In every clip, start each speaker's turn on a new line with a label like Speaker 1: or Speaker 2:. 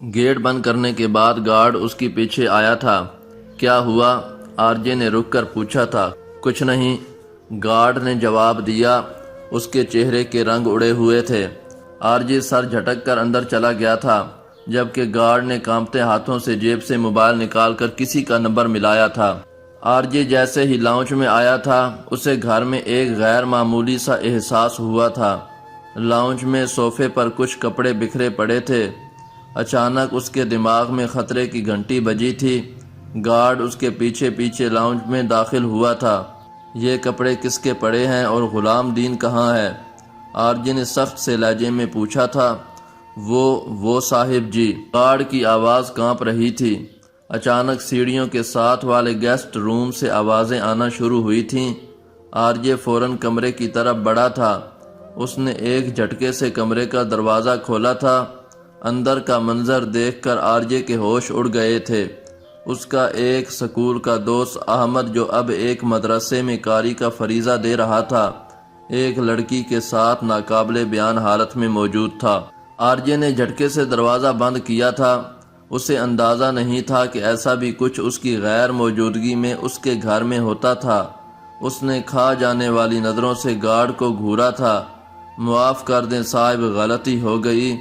Speaker 1: Get بند کرنے کے بعد گارڈ اس کی پیچھے آیا تھا۔ کیا ہوا؟ آر جے نے رک کر پوچھا تھا۔ کچھ نہیں، گارڈ نے جواب دیا۔ اس کے چہرے کے رنگ اڑے ہوئے تھے۔ آر جے سر جھٹک کر اندر چلا گیا تھا، جبکہ گارڈ نے کانپتے ہاتھوں سے جیب سے موبائل نکال کر کسی کا نمبر ملایا تھا۔ آر جے جیسے ہی لاؤنج میں آیا تھا، اسے گھر میں ایک غیر معمولی سا احساس ہوا تھا۔ لاؤنج میں صوفے پر کچھ کپڑے بکھرے پڑے تھے۔ اچانک اس کے دماغ میں خطرے کی گھنٹی بجی تھی۔ گارڈ اس کے پیچھے پیچھے لاؤنج میں داخل ہوا تھا۔ یہ کپڑے کس کے پڑے ہیں اور غلام دین کہاں ہے؟ آر جے نے سخت سے لہجے میں پوچھا تھا۔ وہ صاحب جی، گارڈ کی آواز کانپ رہی تھی۔ اچانک سیڑھیوں کے ساتھ والے گیسٹ روم سے آوازیں آنا شروع ہوئی تھیں۔ آر جے فوراً کمرے کی طرف بڑھا تھا۔ اس نے ایک جھٹکے سے کمرے کا دروازہ کھولا تھا۔ اندر کا منظر دیکھ کر آر جے کے ہوش اڑ گئے تھے۔ اس کا ایک سکول کا دوست احمد، جو اب ایک مدرسے میں قاری کا فریضہ دے رہا تھا، ایک لڑکی کے ساتھ ناقابل بیان حالت میں موجود تھا۔ آر جے نے جھٹکے سے دروازہ بند کیا تھا۔ اسے اندازہ نہیں تھا کہ ایسا بھی کچھ اس کی غیر موجودگی میں اس کے گھر میں ہوتا تھا۔ اس نے کھا جانے والی نظروں سے گارڈ کو گھورا تھا۔ معاف کر دیں صاحب، غلطی ہو گئی۔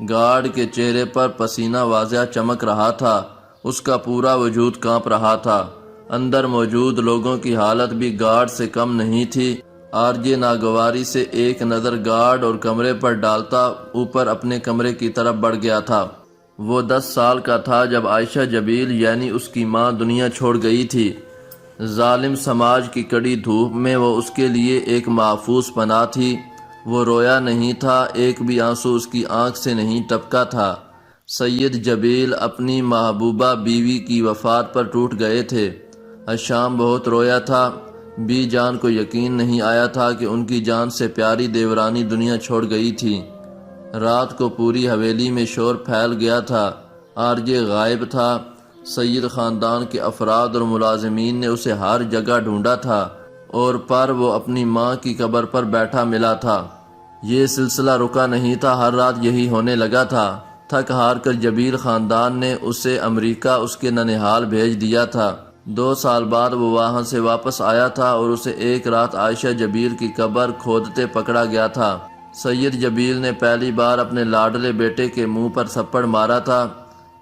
Speaker 1: گارڈ کے چہرے پر پسینہ واضح چمک رہا تھا۔ اس کا پورا وجود کانپ رہا تھا۔ اندر موجود لوگوں کی حالت بھی گارڈ سے کم نہیں تھی۔ آر جے ناگواری سے ایک نظر گارڈ اور کمرے پر ڈالتا اوپر اپنے کمرے کی طرف بڑھ گیا تھا۔ وہ 10 سال کا تھا جب عائشہ جبیل یعنی اس کی ماں دنیا چھوڑ گئی تھی۔ ظالم سماج کی کڑی دھوپ میں وہ اس کے لیے ایک محفوظ پناہ تھی۔ وہ رویا نہیں تھا، ایک بھی آنسو اس کی آنکھ سے نہیں ٹپکا تھا۔ سید جبیل اپنی محبوبہ بیوی کی وفات پر ٹوٹ گئے تھے۔ حشام بہت رویا تھا۔ بی جان کو یقین نہیں آیا تھا کہ ان کی جان سے پیاری دیورانی دنیا چھوڑ گئی تھی۔ رات کو پوری حویلی میں شور پھیل گیا تھا۔ آر جے غائب تھا۔ سید خاندان کے افراد اور ملازمین نے اسے ہر جگہ ڈھونڈا تھا، اور پر وہ اپنی ماں کی قبر پر بیٹھا ملا تھا۔ یہ سلسلہ رکا نہیں تھا، ہر رات یہی ہونے لگا تھا۔ تھک ہار کر جبیل خاندان نے اسے امریکہ اس کے ننھیال بھیج دیا تھا۔ 2 سال بعد وہ وہاں سے واپس آیا تھا اور اسے ایک رات عائشہ جبیل کی قبر کھودتے پکڑا گیا تھا۔ سید جبیل نے پہلی بار اپنے لاڈلے بیٹے کے منہ پر تھپڑ مارا تھا۔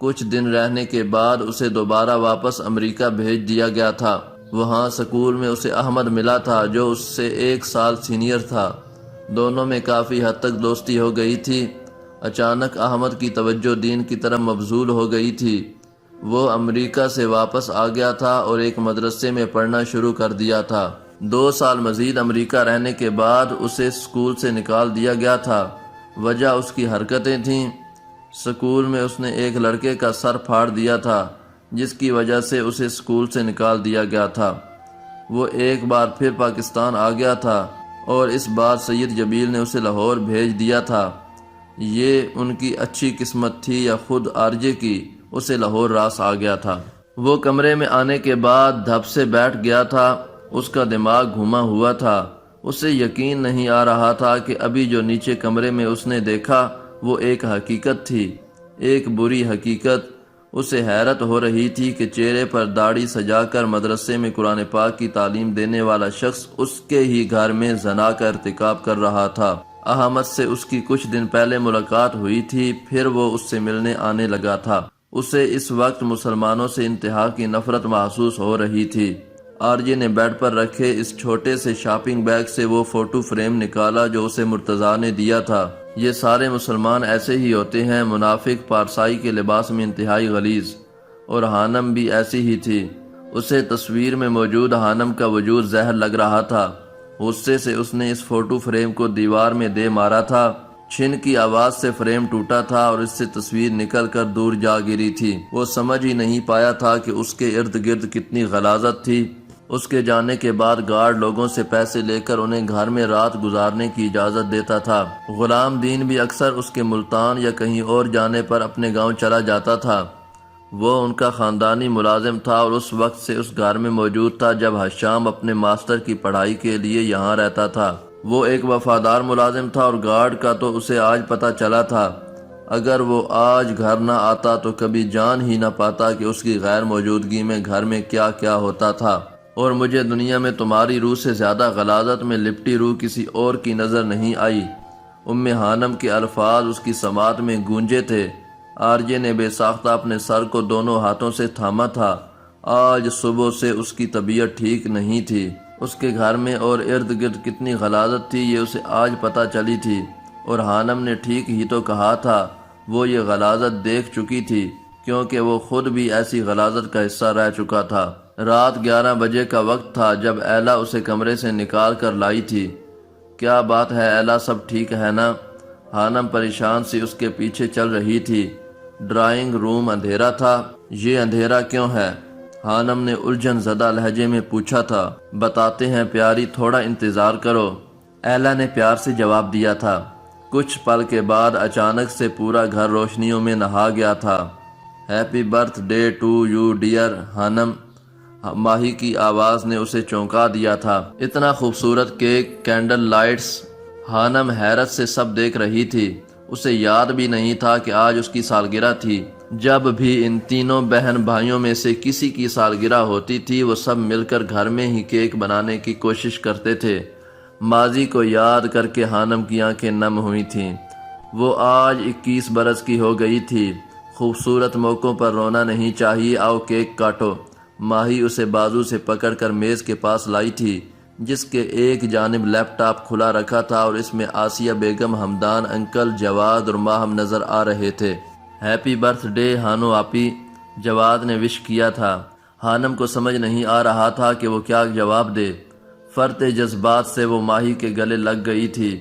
Speaker 1: کچھ دن رہنے کے بعد اسے دوبارہ واپس امریکہ بھیج دیا گیا تھا۔ وہاں سکول میں اسے احمد ملا تھا، جو اس سے 1 سال سینئر تھا۔ دونوں میں کافی حد تک دوستی ہو گئی تھی۔ اچانک احمد کی توجہ دین کی طرف مبذول ہو گئی تھی۔ وہ امریکہ سے واپس آ گیا تھا اور ایک مدرسے میں پڑھنا شروع کر دیا تھا۔ 2 سال مزید امریکہ رہنے کے بعد اسے سکول سے نکال دیا گیا تھا۔ وجہ اس کی حرکتیں تھیں۔ سکول میں اس نے ایک لڑکے کا سر پھاڑ دیا تھا، جس کی وجہ سے اسے سکول سے نکال دیا گیا تھا۔ وہ ایک بار پھر پاکستان آ گیا تھا اور اس بار سید جبیل نے اسے لاہور بھیج دیا تھا۔ یہ ان کی اچھی قسمت تھی یا خود آر جے کی، اسے لاہور راس آ گیا تھا۔ وہ کمرے میں آنے کے بعد دھپ سے بیٹھ گیا تھا۔ اس کا دماغ گھما ہوا تھا۔ اسے یقین نہیں آ رہا تھا کہ ابھی جو نیچے کمرے میں اس نے دیکھا وہ ایک حقیقت تھی، ایک بری حقیقت۔ اسے حیرت ہو رہی تھی کہ چہرے پر داڑھی سجا کر مدرسے میں قرآن پاک کی تعلیم دینے والا شخص اس کے ہی گھر میں زنا کا ارتکاب کر رہا تھا۔ احمد سے اس کی کچھ دن پہلے ملاقات ہوئی تھی، پھر وہ اس سے ملنے آنے لگا تھا۔ اسے اس وقت مسلمانوں سے انتہا کی نفرت محسوس ہو رہی تھی۔ آر جے نے بیڈ پر رکھے اس چھوٹے سے شاپنگ بیگ سے وہ فوٹو فریم نکالا جو اسے مرتضیٰ نے دیا تھا۔ یہ سارے مسلمان ایسے ہی ہوتے ہیں، منافق پارسائی کے لباس میں انتہائی غلیظ، اور حانم بھی ایسی ہی تھی۔ اسے تصویر میں موجود حانم کا وجود زہر لگ رہا تھا۔ غصے سے اس نے اس فوٹو فریم کو دیوار میں دے مارا تھا۔ چھن کی آواز سے فریم ٹوٹا تھا اور اس سے تصویر نکل کر دور جا گری تھی۔ وہ سمجھ ہی نہیں پایا تھا کہ اس کے ارد گرد کتنی غلاظت تھی۔ اس کے جانے کے بعد گارڈ لوگوں سے پیسے لے کر انہیں گھر میں رات گزارنے کی اجازت دیتا تھا۔ غلام دین بھی اکثر اس کے ملتان یا کہیں اور جانے پر اپنے گاؤں چلا جاتا تھا۔ وہ ان کا خاندانی ملازم تھا اور اس وقت سے اس گھر میں موجود تھا جب حشام اپنے ماسٹر کی پڑھائی کے لیے یہاں رہتا تھا۔ وہ ایک وفادار ملازم تھا اور گارڈ کا تو اسے آج پتہ چلا تھا۔ اگر وہ آج گھر نہ آتا تو کبھی جان ہی نہ پاتا کہ اس کی غیر موجودگی میں گھر میں کیا کیا ہوتا تھا، اور مجھے دنیا میں تمہاری روح سے زیادہ غلاظت میں لپٹی روح کسی اور کی نظر نہیں آئی۔ ام حانم کے الفاظ اس کی سماعت میں گونجے تھے۔ آرجے نے بے ساختہ اپنے سر کو دونوں ہاتھوں سے تھاما تھا۔ آج صبح سے اس کی طبیعت ٹھیک نہیں تھی۔ اس کے گھر میں اور ارد گرد کتنی غلاظت تھی یہ اسے آج پتہ چلی تھی، اور حانم نے ٹھیک ہی تو کہا تھا، وہ یہ غلاظت دیکھ چکی تھی کیونکہ وہ خود بھی ایسی غلاظت کا حصہ رہ چکا تھا۔ رات 11 بجے کا وقت تھا جب ایلا اسے کمرے سے نکال کر لائی تھی۔ کیا بات ہے ایلا، سب ٹھیک ہے نا؟ حانم پریشان سی اس کے پیچھے چل رہی تھی۔ ڈرائنگ روم اندھیرا تھا۔ یہ اندھیرا کیوں ہے؟ حانم نے الجھن زدہ لہجے میں پوچھا تھا۔ بتاتے ہیں پیاری، تھوڑا انتظار کرو، ایلا نے پیار سے جواب دیا تھا۔ کچھ پل کے بعد اچانک سے پورا گھر روشنیوں میں نہا گیا تھا۔ Happy birthday to you dear حانم، ماہی کی آواز نے اسے چونکا دیا تھا۔ اتنا خوبصورت کیک، کینڈل لائٹس، حانم حیرت سے سب دیکھ رہی تھی۔ اسے یاد بھی نہیں تھا کہ آج اس کی سالگرہ تھی۔ جب بھی ان تینوں بہن بھائیوں میں سے کسی کی سالگرہ ہوتی تھی وہ سب مل کر گھر میں ہی کیک بنانے کی کوشش کرتے تھے۔ ماضی کو یاد کر کے حانم کی آنکھیں نم ہوئی تھیں۔ وہ آج 21 برس کی ہو گئی تھی۔ خوبصورت موقعوں پر رونا نہیں چاہیے، آؤ کیک کاٹو۔ ماہی اسے بازو سے پکڑ کر میز کے پاس لائی تھی جس کے ایک جانب لیپ ٹاپ کھلا رکھا تھا اور اس میں آسیہ بیگم، حمدان انکل، جواد اور ماہم نظر آ رہے تھے۔ ہیپی برتھ ڈے ہانو آپی، جواد نے وش کیا تھا۔ حانم کو سمجھ نہیں آ رہا تھا کہ وہ کیا جواب دے۔ فرط جذبات سے وہ ماہی کے گلے لگ گئی تھی۔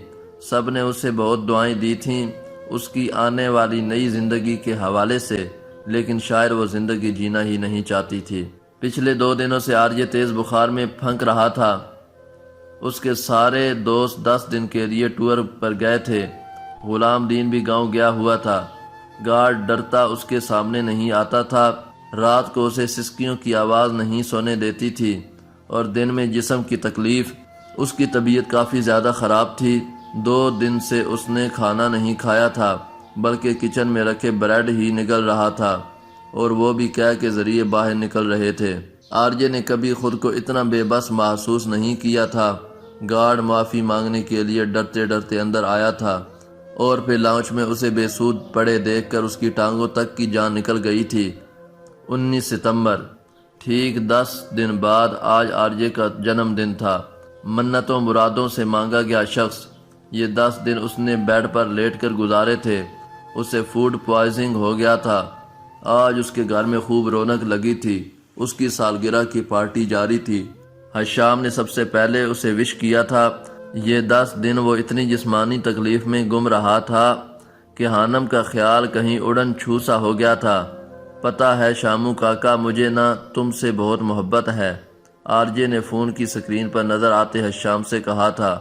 Speaker 1: سب نے اسے بہت دعائیں دی تھیں اس کی آنے والی نئی زندگی کے حوالے سے، لیکن شاید وہ زندگی جینا ہی نہیں چاہتی تھی۔ پچھلے 2 دنوں سے آرجے تیز بخار میں پھنک رہا تھا۔ اس کے سارے دوست 10 دن کے لیے ٹور پر گئے تھے۔ غلام دین بھی گاؤں گیا ہوا تھا۔ گارڈ ڈرتا اس کے سامنے نہیں آتا تھا۔ رات کو اسے سسکیوں کی آواز نہیں سونے دیتی تھی، اور دن میں جسم کی تکلیف۔ اس کی طبیعت کافی زیادہ خراب تھی۔ 2 دن سے اس نے کھانا نہیں کھایا تھا بلکہ کچن میں رکھے بریڈ ہی نگل رہا تھا، اور وہ بھی قے کے ذریعے باہر نکل رہے تھے۔ آرجے نے کبھی خود کو اتنا بے بس محسوس نہیں کیا تھا۔ گارڈ معافی مانگنے کے لیے ڈرتے ڈرتے اندر آیا تھا، اور پھر لاؤنج میں اسے بے سود پڑے دیکھ کر اس کی ٹانگوں تک کی جان نکل گئی تھی۔ 19 ستمبر، ٹھیک 10 دن بعد آج آرجے کا جنم دن تھا۔ منتوں مرادوں سے مانگا گیا شخص۔ یہ 10 دن اس نے بیڈ پر لیٹ کر گزارے تھے۔ اسے فوڈ پوائزنگ ہو گیا تھا۔ آج اس کے گھر میں خوب رونق لگی تھی۔ اس کی سالگرہ کی پارٹی جاری تھی۔ حشام نے سب سے پہلے اسے وش کیا تھا۔ یہ 10 دن وہ اتنی جسمانی تکلیف میں گم رہا تھا کہ حانم کا خیال کہیں اڑن چھوسا ہو گیا تھا۔ پتہ ہے شامو کاکا، مجھے نا تم سے بہت محبت ہے، آرجے نے فون کی سکرین پر نظر آتے حشام سے کہا تھا۔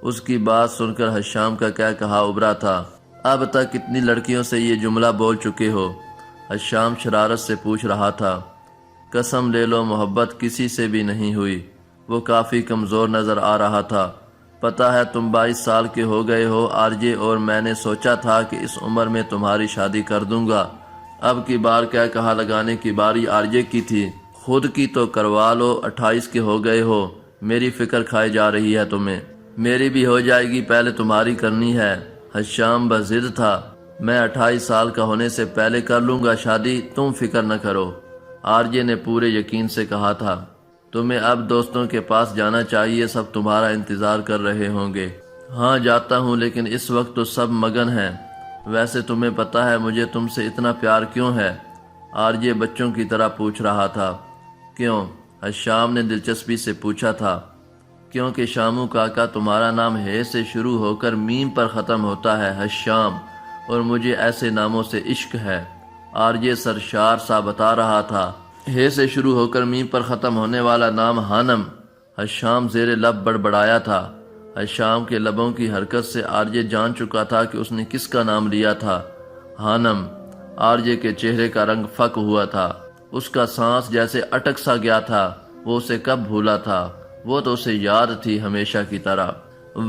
Speaker 1: اس کی بات سن کر حشام کا کیا کہا ابھرا تھا۔ اب تک کتنی لڑکیوں سے یہ جملہ بول چکے ہو؟ حشام شرارت سے پوچھ رہا تھا۔ قسم لے لو محبت کسی سے بھی نہیں ہوئی۔ وہ کافی کمزور نظر آ رہا تھا۔ پتہ ہے تم 22 سال کے ہو گئے ہو آرجے، اور میں نے سوچا تھا کہ اس عمر میں تمہاری شادی کر دوں گا۔ اب کی بار کیا کہا لگانے کی باری آرجے کی تھی۔ خود کی تو کروا لو، 28 کے ہو گئے ہو، میری فکر کھائی جا رہی ہے تمہیں۔ میری بھی ہو جائے گی، پہلے تمہاری کرنی ہے۔ حشام بضد تھا۔ میں 28 سال کا ہونے سے پہلے کر لوں گا شادی، تم فکر نہ کرو، آرجے نے پورے یقین سے کہا تھا۔ تمہیں اب دوستوں کے پاس جانا چاہیے، سب تمہارا انتظار کر رہے ہوں گے۔ ہاں جاتا ہوں، لیکن اس وقت تو سب مگن ہیں۔ ویسے تمہیں پتہ ہے مجھے تم سے اتنا پیار کیوں ہے؟ آرجے بچوں کی طرح پوچھ رہا تھا۔ کیوں؟ حشام نے دلچسپی سے پوچھا تھا۔ کیونکہ شامو کاکا تمہارا نام ہے سے شروع ہو کر میم پر ختم ہوتا ہے حشام، اور مجھے ایسے ناموں سے عشق ہے، آرجے سرشار سا بتا رہا تھا۔ ہے سے شروع ہو کر میم پر ختم ہونے والا نام حانم، حشام زیر لب بڑبڑایا تھا۔ حشام کے لبوں کی حرکت سے آرجے جان چکا تھا کہ اس نے کس کا نام لیا تھا، حانم۔ آرجے کے چہرے کا رنگ فک ہوا تھا۔ اس کا سانس جیسے اٹک سا گیا تھا۔ وہ اسے کب بھولا تھا؟ وہ تو اسے یاد تھی ہمیشہ کی طرح۔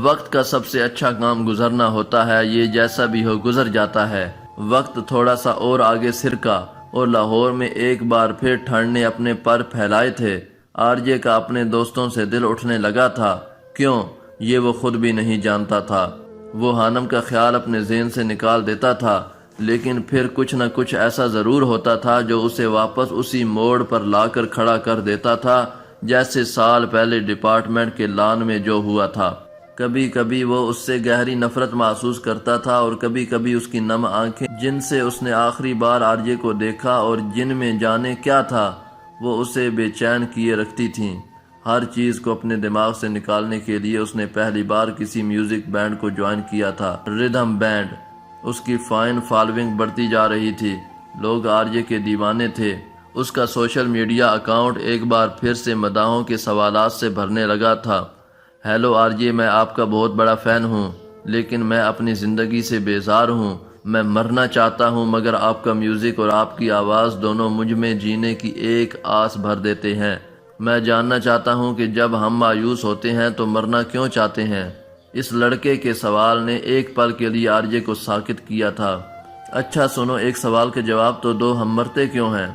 Speaker 1: وقت کا سب سے اچھا کام گزرنا ہوتا ہے، یہ جیسا بھی ہو گزر جاتا ہے۔ وقت تھوڑا سا اور آگے سرکا اور لاہور میں ایک بار پھر ٹھنڈ نے اپنے پر پھیلائے تھے۔ آرجے کا اپنے دوستوں سے دل اٹھنے لگا تھا، کیوں یہ وہ خود بھی نہیں جانتا تھا۔ وہ حانم کا خیال اپنے ذہن سے نکال دیتا تھا، لیکن پھر کچھ نہ کچھ ایسا ضرور ہوتا تھا جو اسے واپس اسی موڑ پر لا کر کھڑا کر دیتا تھا جیسے سال پہلے ڈپارٹمنٹ کے لان میں جو ہوا تھا۔ کبھی کبھی وہ اس سے گہری نفرت محسوس کرتا تھا اور کبھی کبھی اس کی نم آنکھیں جن سے اس نے آخری بار آرجے کو دیکھا اور جن میں جانے کیا تھا وہ اسے بے چین کیے رکھتی تھیں۔ ہر چیز کو اپنے دماغ سے نکالنے کے لیے اس نے پہلی بار کسی میوزک بینڈ کو جوائن کیا تھا، ردھم بینڈ۔ اس کی فائن فالوئنگ بڑھتی جا رہی تھی، لوگ آرجے کے دیوانے تھے۔ اس کا سوشل میڈیا اکاؤنٹ ایک بار پھر سے مداحوں کے سوالات سے بھرنے لگا تھا۔ ہیلو آرجے، میں آپ کا بہت بڑا فین ہوں، لیکن میں اپنی زندگی سے بیزار ہوں۔ میں مرنا چاہتا ہوں، مگر آپ کا میوزک اور آپ کی آواز دونوں مجھ میں جینے کی ایک آس بھر دیتے ہیں۔ میں جاننا چاہتا ہوں کہ جب ہم مایوس ہوتے ہیں تو مرنا کیوں چاہتے ہیں؟ اس لڑکے کے سوال نے ایک پل کے لیے آرجے کو ساکت کیا تھا۔ اچھا سنو، ایک سوال کے جواب تو دو، ہم مرتے کیوں ہیں؟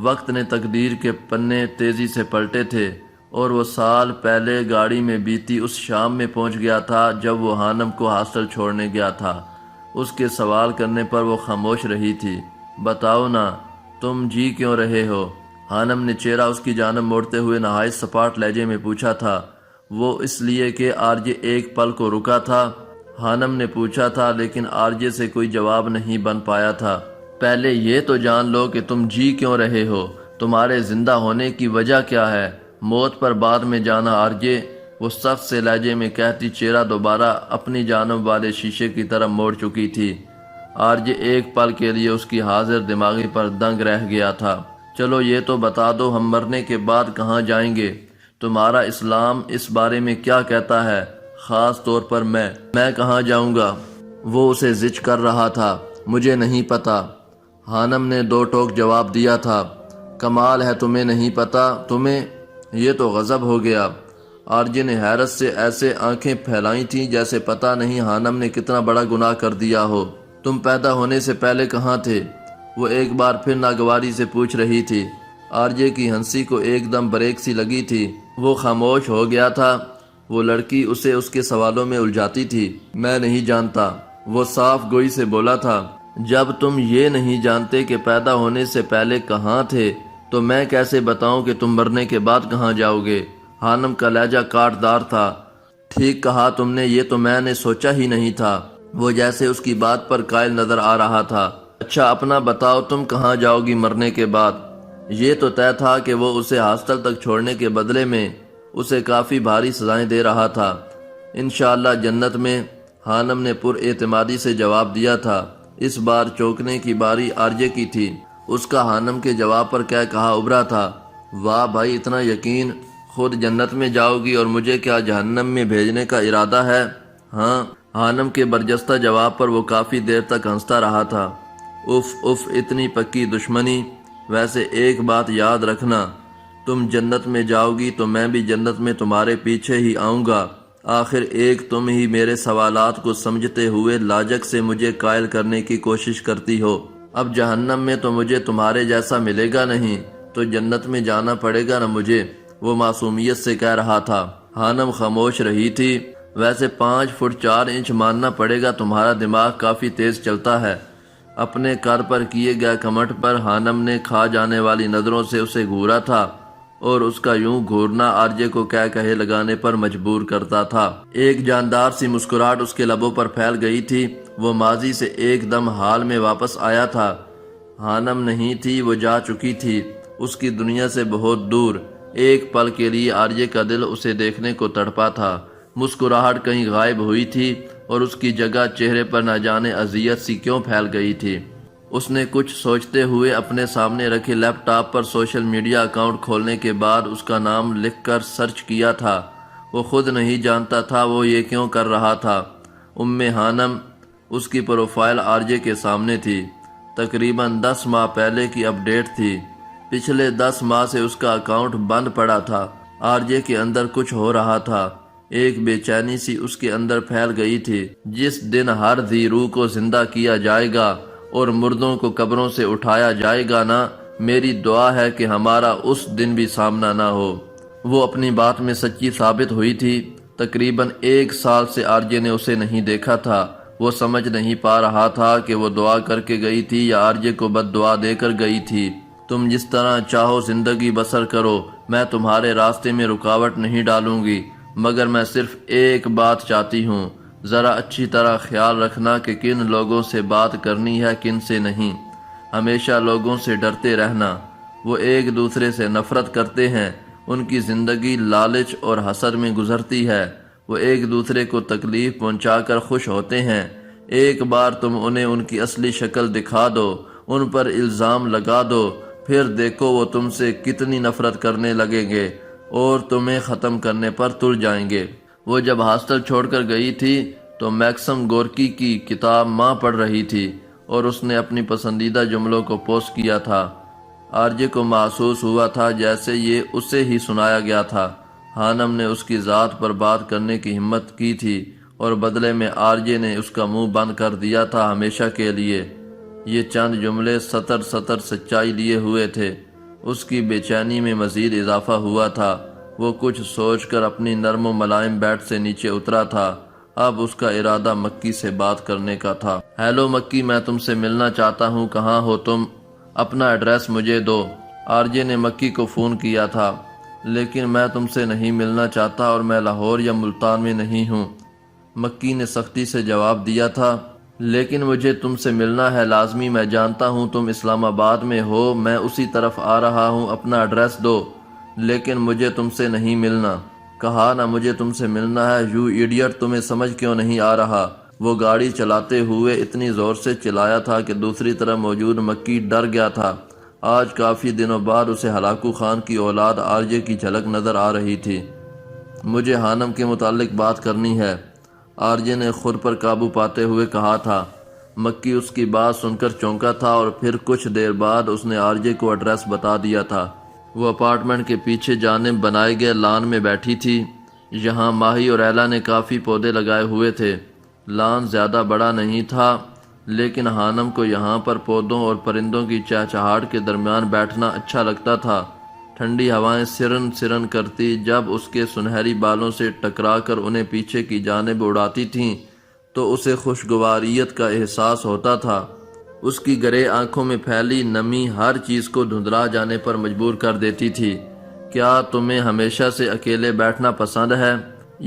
Speaker 1: وقت نے تقدیر کے پنے تیزی سے پلٹے تھے اور وہ سال پہلے گاڑی میں بیتی اس شام میں پہنچ گیا تھا جب وہ حانم کو ہاسٹل چھوڑنے گیا تھا۔ اس کے سوال کرنے پر وہ خاموش رہی تھی۔ بتاؤ نا، تم جی کیوں رہے ہو؟ حانم نے چہرہ اس کی جانب موڑتے ہوئے نہایت سپاٹ لہجے میں پوچھا تھا۔ وہ اس لیے کہ آرجے ایک پل کو رکا تھا، حانم نے پوچھا تھا، لیکن آرجے سے کوئی جواب نہیں بن پایا تھا۔ پہلے یہ تو جان لو کہ تم جی کیوں رہے ہو، تمہارے زندہ ہونے کی وجہ کیا ہے؟ موت پر بعد میں جانا آرجے، وہ سخت سے لہجے میں کہتی چہرہ دوبارہ اپنی جانب والے شیشے کی طرف موڑ چکی تھی۔ آرجے ایک پل کے لیے اس کی حاضر دماغی پر دنگ رہ گیا تھا۔ چلو یہ تو بتا دو، ہم مرنے کے بعد کہاں جائیں گے؟ تمہارا اسلام اس بارے میں کیا کہتا ہے؟ خاص طور پر میں کہاں جاؤں گا؟ وہ اسے زج کر رہا تھا۔ مجھے نہیں پتا، حانم نے دو ٹوک جواب دیا تھا۔ کمال ہے تمہیں نہیں پتا، تمہیں؟ یہ تو غضب ہو گیا۔ آرجے نے حیرت سے ایسے آنکھیں پھیلائی تھیں جیسے پتا نہیں حانم نے کتنا بڑا گناہ کر دیا ہو۔ تم پیدا ہونے سے پہلے کہاں تھے؟ وہ ایک بار پھر ناگواری سے پوچھ رہی تھی۔ آرجے کی ہنسی کو ایک دم بریک سی لگی تھی، وہ خاموش ہو گیا تھا۔ وہ لڑکی اسے اس کے سوالوں میں الجھاتی تھی۔ میں نہیں جانتا، وہ صاف گوئی سے بولا تھا۔ جب تم یہ نہیں جانتے کہ پیدا ہونے سے پہلے کہاں تھے تو میں کیسے بتاؤں کہ تم مرنے کے بعد کہاں جاؤ گے؟ حانم کا لہجہ کاٹ دار تھا۔ ٹھیک کہا تم نے، یہ تو میں نے سوچا ہی نہیں تھا۔ وہ جیسے اس کی بات پر قائل نظر آ رہا تھا۔ اچھا اپنا بتاؤ، تم کہاں جاؤ گی مرنے کے بعد؟ یہ تو طے تھا کہ وہ اسے ہاسٹل تک چھوڑنے کے بدلے میں اسے کافی بھاری سزائیں دے رہا تھا۔ انشاءاللہ جنت میں، حانم نے پر اعتمادی سے جواب دیا تھا۔ اس بار چوکنے کی باری آرجے کی تھی۔ اس کا حانم کے جواب پر کیا کہا ابھرا تھا۔ واہ بھائی، اتنا یقین! خود جنت میں جاؤ گی اور مجھے کیا جہنم میں بھیجنے کا ارادہ ہے؟ ہاں۔ حانم کے برجستہ جواب پر وہ کافی دیر تک ہنستا رہا تھا۔ اف اف، اتنی پکی دشمنی! ویسے ایک بات یاد رکھنا، تم جنت میں جاؤ گی تو میں بھی جنت میں تمہارے پیچھے ہی آؤں گا۔ آخر ایک تم ہی میرے سوالات کو سمجھتے ہوئے لاجک سے مجھے قائل کرنے کی کوشش کرتی ہو۔ اب جہنم میں تو مجھے تمہارے جیسا ملے گا نہیں، تو جنت میں جانا پڑے گا نا مجھے، وہ معصومیت سے کہہ رہا تھا۔ حانم خاموش رہی تھی۔ ویسے 5 فٹ 4 انچ ماننا پڑے گا، تمہارا دماغ کافی تیز چلتا ہے۔ اپنے کر پر کیے گئے کمنٹ پر حانم نے کھا جانے والی نظروں سے اسے گھورا تھا اور اس کا یوں گھورنا آرجے کو کہے لگانے پر مجبور کرتا تھا۔ ایک جاندار سی مسکراہٹ اس کے لبوں پر پھیل گئی تھی۔ وہ ماضی سے ایک دم حال میں واپس آیا تھا۔ حانم نہیں تھی، وہ جا چکی تھی، اس کی دنیا سے بہت دور۔ ایک پل کے لیے آرجے کا دل اسے دیکھنے کو تڑپا تھا۔ مسکراہٹ کہیں غائب ہوئی تھی اور اس کی جگہ چہرے پر نہ جانے اذیت سی کیوں پھیل گئی تھی۔ اس نے کچھ سوچتے ہوئے اپنے سامنے رکھے لیپ ٹاپ پر سوشل میڈیا اکاؤنٹ کھولنے کے بعد اس کا نام لکھ کر سرچ کیا تھا۔ وہ خود نہیں جانتا تھا وہ یہ کیوں کر رہا تھا۔ حانم، اس کی پروفائل آرجے کے سامنے تھی۔ تقریباً 10 ماہ پہلے کی اپ ڈیٹ تھی۔ پچھلے 10 ماہ سے اس کا اکاؤنٹ بند پڑا تھا۔ آرجے کے اندر کچھ ہو رہا تھا۔ ایک بے چینی سی اس کے اندر پھیل گئی تھی۔ جس دن ہر ذی روح کو زندہ کیا جائے گا اور مردوں کو قبروں سے اٹھایا جائے گا نا، میری دعا ہے کہ ہمارا اس دن بھی سامنا نہ ہو۔ وہ اپنی بات میں سچی ثابت ہوئی تھی۔ تقریباً 1 سال سے آرجے نے اسے نہیں دیکھا تھا۔ وہ سمجھ نہیں پا رہا تھا کہ وہ دعا کر کے گئی تھی یا آرجے کو بد دعا دے کر گئی تھی۔ تم جس طرح چاہو زندگی بسر کرو، میں تمہارے راستے میں رکاوٹ نہیں ڈالوں گی، مگر میں صرف ایک بات چاہتی ہوں، ذرا اچھی طرح خیال رکھنا کہ کن لوگوں سے بات کرنی ہے کن سے نہیں۔ ہمیشہ لوگوں سے ڈرتے رہنا، وہ ایک دوسرے سے نفرت کرتے ہیں، ان کی زندگی لالچ اور حسد میں گزرتی ہے، وہ ایک دوسرے کو تکلیف پہنچا کر خوش ہوتے ہیں۔ ایک بار تم انہیں ان کی اصلی شکل دکھا دو، ان پر الزام لگا دو، پھر دیکھو وہ تم سے کتنی نفرت کرنے لگیں گے اور تمہیں ختم کرنے پر تل جائیں گے۔ وہ جب ہاسٹل چھوڑ کر گئی تھی تو میکسم گورکی کی کتاب ماں پڑھ رہی تھی اور اس نے اپنی پسندیدہ جملوں کو پوسٹ کیا تھا۔ آرجے کو محسوس ہوا تھا جیسے یہ اسے ہی سنایا گیا تھا۔ ہانم نے اس کی ذات پر بات کرنے کی ہمت کی تھی اور بدلے میں آرجے نے اس کا منہ بند کر دیا تھا ہمیشہ کے لیے۔ یہ چند جملے سطر سطر سچائی لیے ہوئے تھے۔ اس کی بے چینی میں مزید اضافہ ہوا تھا۔ وہ کچھ سوچ کر اپنی نرم و ملائم بیٹ سے نیچے اترا تھا۔ اب اس کا ارادہ مکی سے بات کرنے کا تھا۔ ہیلو مکی، میں تم سے ملنا چاہتا ہوں، کہاں ہو تم؟ اپنا ایڈریس مجھے دو۔ آرجے نے مکی کو فون کیا تھا۔ لیکن میں تم سے نہیں ملنا چاہتا اور میں لاہور یا ملتان میں نہیں ہوں، مکی نے سختی سے جواب دیا تھا۔ لیکن مجھے تم سے ملنا ہے لازمی، میں جانتا ہوں تم اسلام آباد میں ہو، میں اسی طرف آ رہا ہوں، اپنا ایڈریس دو۔ لیکن مجھے تم سے نہیں ملنا، کہا نا مجھے تم سے ملنا ہے، یو ایڈیٹ، تمہیں سمجھ کیوں نہیں آ رہا؟ وہ گاڑی چلاتے ہوئے اتنی زور سے چلایا تھا کہ دوسری طرف موجود مکی ڈر گیا تھا۔ آج کافی دنوں بعد اسے ہلاکو خان کی اولاد آرجے کی جھلک نظر آ رہی تھی۔ مجھے ہانم کے متعلق بات کرنی ہے، آرجے نے خود پر قابو پاتے ہوئے کہا تھا۔ مکی اس کی بات سن کر چونکا تھا اور پھر کچھ دیر بعد اس نے آرجے کو ایڈریس بتا دیا تھا۔ وہ اپارٹمنٹ کے پیچھے جانب بنائے گئے لان میں بیٹھی تھی۔ یہاں ماہی اور ایلا نے کافی پودے لگائے ہوئے تھے۔ لان زیادہ بڑا نہیں تھا، لیکن ہانم کو یہاں پر پودوں اور پرندوں کی چہچہاہٹ کے درمیان بیٹھنا اچھا لگتا تھا۔ ٹھنڈی ہوائیں سرن سرن کرتی جب اس کے سنہری بالوں سے ٹکرا کر انہیں پیچھے کی جانب اڑاتی تھیں تو اسے خوشگواریت کا احساس ہوتا تھا۔ اس کی گرے آنکھوں میں پھیلی نمی ہر چیز کو دھندلا جانے پر مجبور کر دیتی تھی۔ کیا تمہیں ہمیشہ سے اکیلے بیٹھنا پسند ہے؟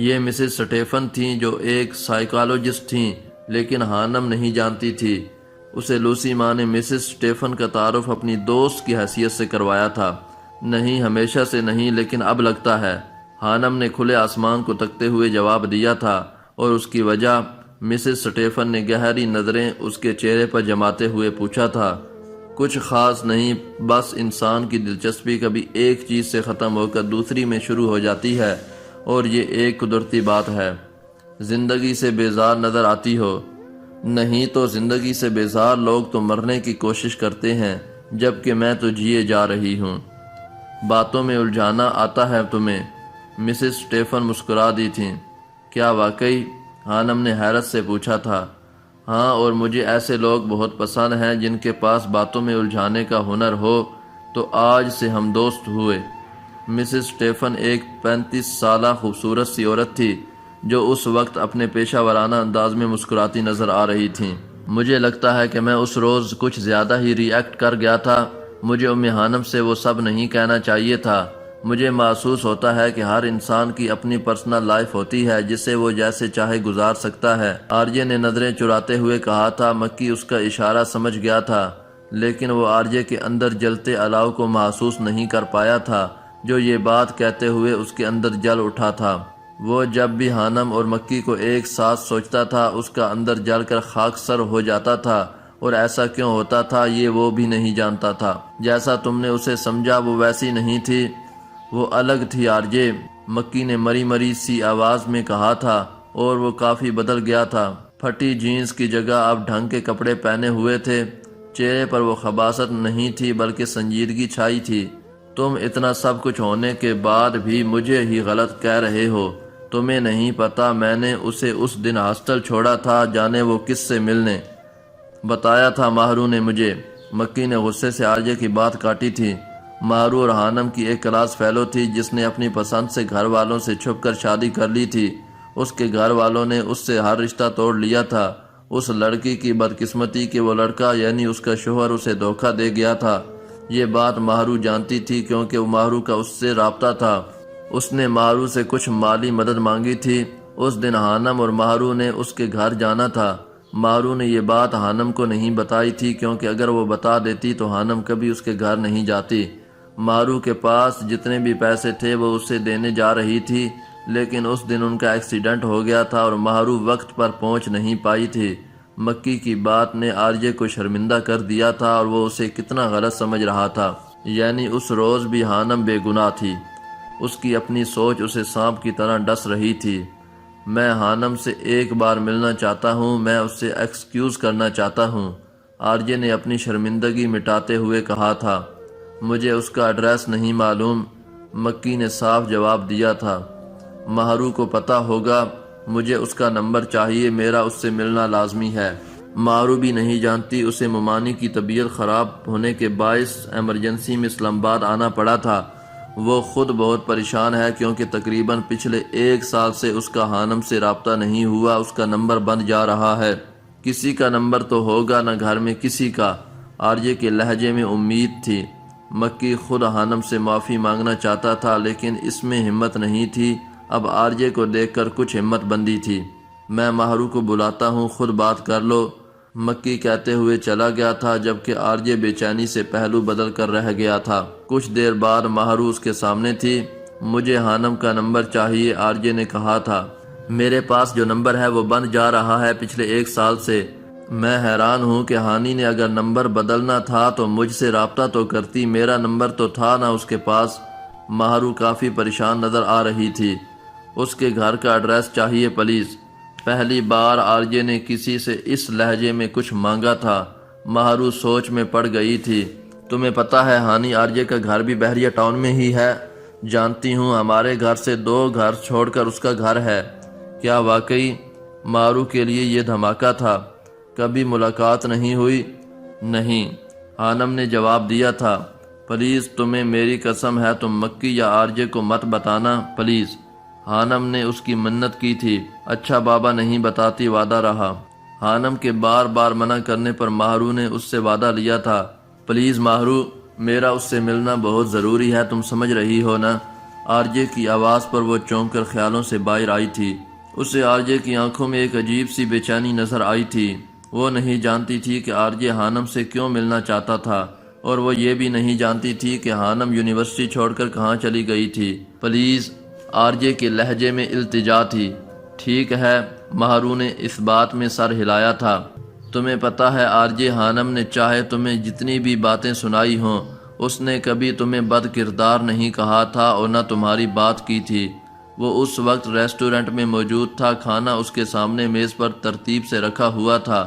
Speaker 1: یہ مسز سٹیفن تھیں جو ایک سائیکالوجسٹ تھیں، لیکن ہانم نہیں جانتی تھی۔ اسے لوسی ماں نے مسز سٹیفن کا تعارف اپنی دوست کی حیثیت سے کروایا تھا۔ نہیں، ہمیشہ سے نہیں، لیکن اب لگتا ہے، ہانم نے کھلے آسمان کو تکتے ہوئے جواب دیا تھا، اور اس کی وجہ؟ مسز سٹیفن نے گہری نظریں اس کے چہرے پر جماتے ہوئے پوچھا تھا۔ کچھ خاص نہیں، بس انسان کی دلچسپی کبھی ایک چیز سے ختم ہو کر دوسری میں شروع ہو جاتی ہے، اور یہ ایک قدرتی بات ہے۔ زندگی سے بیزار نظر آتی ہو؟ نہیں تو زندگی سے بیزار لوگ تو مرنے کی کوشش کرتے ہیں، جبکہ میں تو جیے جا رہی ہوں۔ باتوں میں الجھانا آتا ہے تمہیں؟ مسز سٹیفن مسکرا دی تھیں۔ کیا واقعی؟ ہانم نے حیرت سے پوچھا تھا۔ ہاں، اور مجھے ایسے لوگ بہت پسند ہیں جن کے پاس باتوں میں الجھانے کا ہنر ہو، تو آج سے ہم دوست ہوئے۔ مسز سٹیفن ایک 35 سالہ خوبصورت سی عورت تھی جو اس وقت اپنے پیشہ ورانہ انداز میں مسکراتی نظر آ رہی تھیں۔ مجھے لگتا ہے کہ میں اس روز کچھ زیادہ ہی ری ایکٹ کر گیا تھا، مجھے ام ہانم سے وہ سب نہیں کہنا چاہیے تھا۔ مجھے محسوس ہوتا ہے کہ ہر انسان کی اپنی پرسنل لائف ہوتی ہے جسے وہ جیسے چاہے گزار سکتا ہے، آرجے نے نظریں چراتے ہوئے کہا تھا۔ مکی اس کا اشارہ سمجھ گیا تھا، لیکن وہ آرجے کے اندر جلتے الاؤ کو محسوس نہیں کر پایا تھا جو یہ بات کہتے ہوئے اس کے اندر جل اٹھا تھا۔ وہ جب بھی ہانم اور مکی کو ایک ساتھ سوچتا تھا اس کا اندر جل کر خاکسر ہو جاتا تھا، اور ایسا کیوں ہوتا تھا یہ وہ بھی نہیں جانتا تھا۔ جیسا تم نے اسے سمجھا وہ ویسی نہیں تھی، وہ الگ تھی آرجے، مکی نے مری مری سی آواز میں کہا تھا، اور وہ کافی بدل گیا تھا۔ پھٹی جینز کی جگہ اب ڈھنگ کے کپڑے پہنے ہوئے تھے، چہرے پر وہ خباثت نہیں تھی بلکہ سنجیدگی چھائی تھی۔ تم اتنا سب کچھ ہونے کے بعد بھی مجھے ہی غلط کہہ رہے ہو، تمہیں نہیں پتا میں نے اسے اس دن ہاسٹل چھوڑا تھا، جانے وہ کس سے ملنے۔ بتایا تھا ماہرو نے مجھے۔ مکی نے غصے سے آرجے کی بات کاٹی تھی۔ ماہرو اور حانم کی ایک کلاس فیلو تھی جس نے اپنی پسند سے گھر والوں سے چھپ کر شادی کر لی تھی۔ اس کے گھر والوں نے اس سے ہر رشتہ توڑ لیا تھا۔ اس لڑکی کی بدقسمتی کہ وہ لڑکا یعنی اس کا شوہر اسے دھوکہ دے گیا تھا۔ یہ بات ماہرو جانتی تھی کیونکہ وہ ماہرو کا اس سے رابطہ تھا۔ اس نے ماہرو سے کچھ مالی مدد مانگی تھی۔ اس دن حانم اور ماہرو نے اس کے گھر جانا تھا۔ ماہرو نے یہ بات حانم کو نہیں بتائی تھی کیونکہ اگر وہ بتا دیتی تو حانم کبھی اس کے گھر نہیں جاتی۔ ماہرو کے پاس جتنے بھی پیسے تھے وہ اسے دینے جا رہی تھی، لیکن اس دن ان کا ایکسیڈنٹ ہو گیا تھا اور ماہرو وقت پر پہنچ نہیں پائی تھی۔ مکی کی بات نے آرجے کو شرمندہ کر دیا تھا اور وہ اسے کتنا غلط سمجھ رہا تھا، یعنی اس روز بھی حانم بے گناہ تھی۔ اس کی اپنی سوچ اسے سانپ کی طرح ڈس رہی تھی۔ میں حانم سے ایک بار ملنا چاہتا ہوں، میں اس سے ایکسکیوز کرنا چاہتا ہوں، آرجے نے اپنی شرمندگی مٹاتے ہوئے کہا تھا۔ مجھے اس کا ایڈریس نہیں معلوم، مکی نے صاف جواب دیا تھا۔ ماہرو کو پتہ ہوگا، مجھے اس کا نمبر چاہیے، میرا اس سے ملنا لازمی ہے۔ ماہرو بھی نہیں جانتی اسے ممانی کی طبیعت خراب ہونے کے باعث ایمرجنسی میں اسلام آباد آنا پڑا تھا۔ وہ خود بہت پریشان ہے کیونکہ تقریباً پچھلے 1 سال سے اس کا حانم سے رابطہ نہیں ہوا، اس کا نمبر بند جا رہا ہے۔ کسی کا نمبر تو ہوگا نہ گھر میں کسی کا، آرجے کے لہجے میں امید تھی۔ مکی خود حانم سے معافی مانگنا چاہتا تھا لیکن اس میں ہمت نہیں تھی۔ اب آرجے کو دیکھ کر کچھ ہمت بندی تھی۔ میں ماہرو کو بلاتا ہوں، خود بات کر لو، مکی کہتے ہوئے چلا گیا تھا جبکہ آرجے بے چینی سے پہلو بدل کر رہ گیا تھا۔ کچھ دیر بعد ماہرو اس کے سامنے تھی۔ مجھے حانم کا نمبر چاہیے، آرجے نے کہا تھا۔ میرے پاس جو نمبر ہے وہ بند جا رہا ہے پچھلے 1 سال سے۔ میں حیران ہوں کہ ہانی نے اگر نمبر بدلنا تھا تو مجھ سے رابطہ تو کرتی، میرا نمبر تو تھا نہ اس کے پاس۔ ماہرو کافی پریشان نظر آ رہی تھی۔ اس کے گھر کا ایڈریس چاہیے پلیز۔ پہلی بار آرجے نے کسی سے اس لہجے میں کچھ مانگا تھا۔ ماہرو سوچ میں پڑ گئی تھی۔ تمہیں پتہ ہے ہانی آرجے کا گھر بھی بحریہ ٹاؤن میں ہی ہے؟ جانتی ہوں، ہمارے گھر سے 2 گھر چھوڑ کر اس کا گھر ہے۔ کیا واقعی؟ ماہرو کے لیے یہ دھماکہ تھا۔ کبھی ملاقات نہیں ہوئی؟ نہیں، حانم نے جواب دیا تھا۔ پلیز تمہیں میری قسم ہے تم مکی یا آرجے کو مت بتانا پلیز، حانم نے اس کی منت کی تھی۔ اچھا بابا نہیں بتاتی، وعدہ رہا۔ حانم کے بار بار منع کرنے پر ماہرو نے اس سے وعدہ لیا تھا۔ پلیز ماہرو، میرا اس سے ملنا بہت ضروری ہے، تم سمجھ رہی ہو نا؟ آرجے کی آواز پر وہ چونک کر خیالوں سے باہر آئی تھی۔ اسے آرجے کی آنکھوں میں ایک عجیب سی بے چینی نظر آئی تھی۔ وہ نہیں جانتی تھی کہ آرجے حانم سے کیوں ملنا چاہتا تھا، اور وہ یہ بھی نہیں جانتی تھی کہ حانم یونیورسٹی چھوڑ کر کہاں چلی گئی تھی۔ پلیز، آرجے کے لہجے میں التجا تھی۔ ٹھیک ہے، ماہرو نے اس بات میں سر ہلایا تھا۔ تمہیں پتہ ہے آرجے، حانم نے چاہے تمہیں جتنی بھی باتیں سنائی ہوں، اس نے کبھی تمہیں بد کردار نہیں کہا تھا اور نہ تمہاری بات کی تھی۔ وہ اس وقت ریسٹورنٹ میں موجود تھا، کھانا اس کے سامنے میز پر ترتیب سے رکھا ہوا تھا۔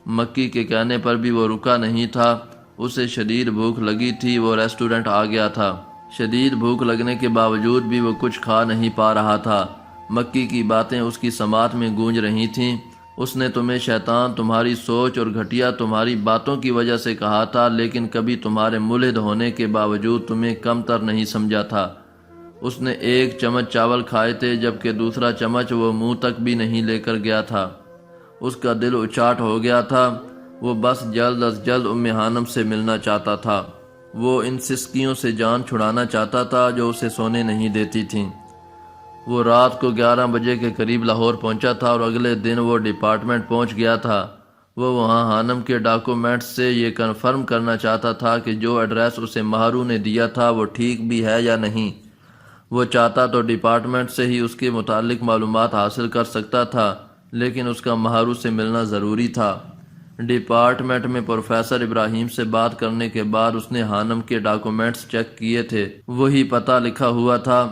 Speaker 1: مکی کے کہنے پر بھی وہ رکا نہیں تھا۔ اسے شدید بھوک لگی تھی، وہ ریسٹورنٹ آ گیا تھا۔ شدید بھوک لگنے کے باوجود بھی وہ کچھ کھا نہیں پا رہا تھا۔ مکی کی باتیں اس کی سماعت میں گونج رہی تھیں۔ اس نے تمہیں شیطان تمہاری سوچ اور گھٹیا تمہاری باتوں کی وجہ سے کہا تھا، لیکن کبھی تمہارے ملحد ہونے کے باوجود تمہیں کم تر نہیں سمجھا تھا۔ اس نے 1 چمچ چاول کھائے تھے جبکہ دوسرا چمچ وہ منہ تک بھی نہیں لے کر گیا تھا۔ اس کا دل اچاٹ ہو گیا تھا۔ وہ بس جلد از جلد حانم سے ملنا چاہتا تھا۔ وہ ان سسکیوں سے جان چھڑانا چاہتا تھا جو اسے سونے نہیں دیتی تھیں۔ وہ رات کو 11 بجے کے قریب لاہور پہنچا تھا اور اگلے دن وہ ڈپارٹمنٹ پہنچ گیا تھا۔ وہ وہاں حانم کے ڈاکومنٹس سے یہ کنفرم کرنا چاہتا تھا کہ جو ایڈریس اسے ماہرو نے دیا تھا وہ ٹھیک بھی ہے یا نہیں۔ وہ چاہتا تو ڈپارٹمنٹ سے ہی اس کے متعلق معلومات حاصل کر سکتا تھا، لیکن اس کا ماہرو سے ملنا ضروری تھا۔ ڈپارٹمنٹ میں پروفیسر ابراہیم سے بات کرنے کے بعد اس نے حانم کے ڈاکومنٹس چیک کیے تھے، وہی پتہ لکھا ہوا تھا۔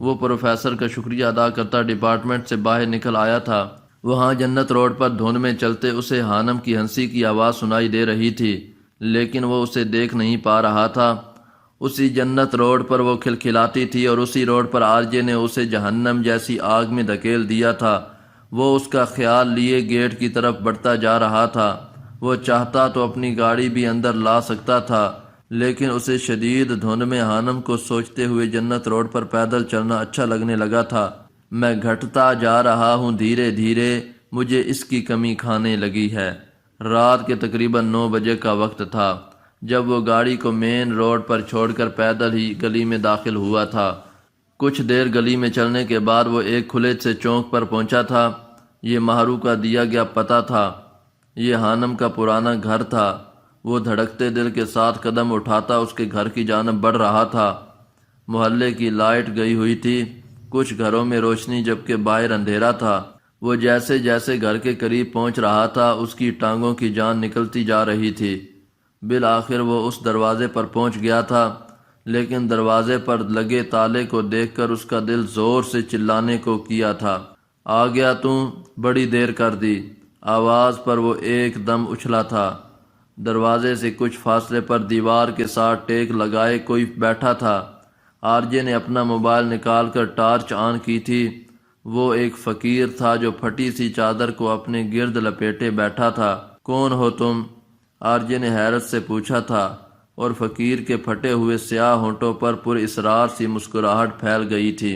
Speaker 1: وہ پروفیسر کا شکریہ ادا کرتا ڈپارٹمنٹ سے باہر نکل آیا تھا۔ وہاں جنت روڈ پر دھند میں چلتے اسے حانم کی ہنسی کی آواز سنائی دے رہی تھی، لیکن وہ اسے دیکھ نہیں پا رہا تھا۔ اسی جنت روڈ پر وہ کھلکھلاتی تھی اور اسی روڈ پر آرجے نے اسے جہنم جیسی آگ میں دھکیل دیا تھا۔ وہ اس کا خیال لیے گیٹ کی طرف بڑھتا جا رہا تھا۔ وہ چاہتا تو اپنی گاڑی بھی اندر لا سکتا تھا، لیکن اسے شدید دھند میں حانم کو سوچتے ہوئے جنت روڈ پر پیدل چلنا اچھا لگنے لگا تھا۔ میں گھٹتا جا رہا ہوں دھیرے دھیرے، مجھے اس کی کمی کھانے لگی ہے۔ رات کے تقریباً 9 بجے کا وقت تھا جب وہ گاڑی کو مین روڈ پر چھوڑ کر پیدل ہی گلی میں داخل ہوا تھا۔ کچھ دیر گلی میں چلنے کے بعد وہ ایک کھلے سے چوک پر پہنچا تھا۔ یہ مہرو کا دیا گیا پتہ تھا۔ یہ حانم کا پرانا گھر تھا۔ وہ دھڑکتے دل کے ساتھ قدم اٹھاتا اس کے گھر کی جانب بڑھ رہا تھا۔ محلے کی لائٹ گئی ہوئی تھی، کچھ گھروں میں روشنی جبکہ باہر اندھیرا تھا۔ وہ جیسے جیسے گھر کے قریب پہنچ رہا تھا اس کی ٹانگوں کی جان نکلتی جا رہی تھی۔ بالآخر وہ اس دروازے پر پہنچ گیا تھا، لیکن دروازے پر لگے تالے کو دیکھ کر اس کا دل زور سے چلانے کو کیا تھا۔ آ گیا تو بڑی دیر کر دی، آواز پر وہ ایک دم اچھلا تھا۔ دروازے سے کچھ فاصلے پر دیوار کے ساتھ ٹیک لگائے کوئی بیٹھا تھا۔ آرجے نے اپنا موبائل نکال کر ٹارچ آن کی تھی۔ وہ ایک فقیر تھا جو پھٹی سی چادر کو اپنے گرد لپیٹے بیٹھا تھا۔ کون ہو تم؟ آرجے نے حیرت سے پوچھا تھا، اور فقیر کے پھٹے ہوئے سیاہ ہونٹوں پر پر اصرار سی مسکراہٹ پھیل گئی تھی۔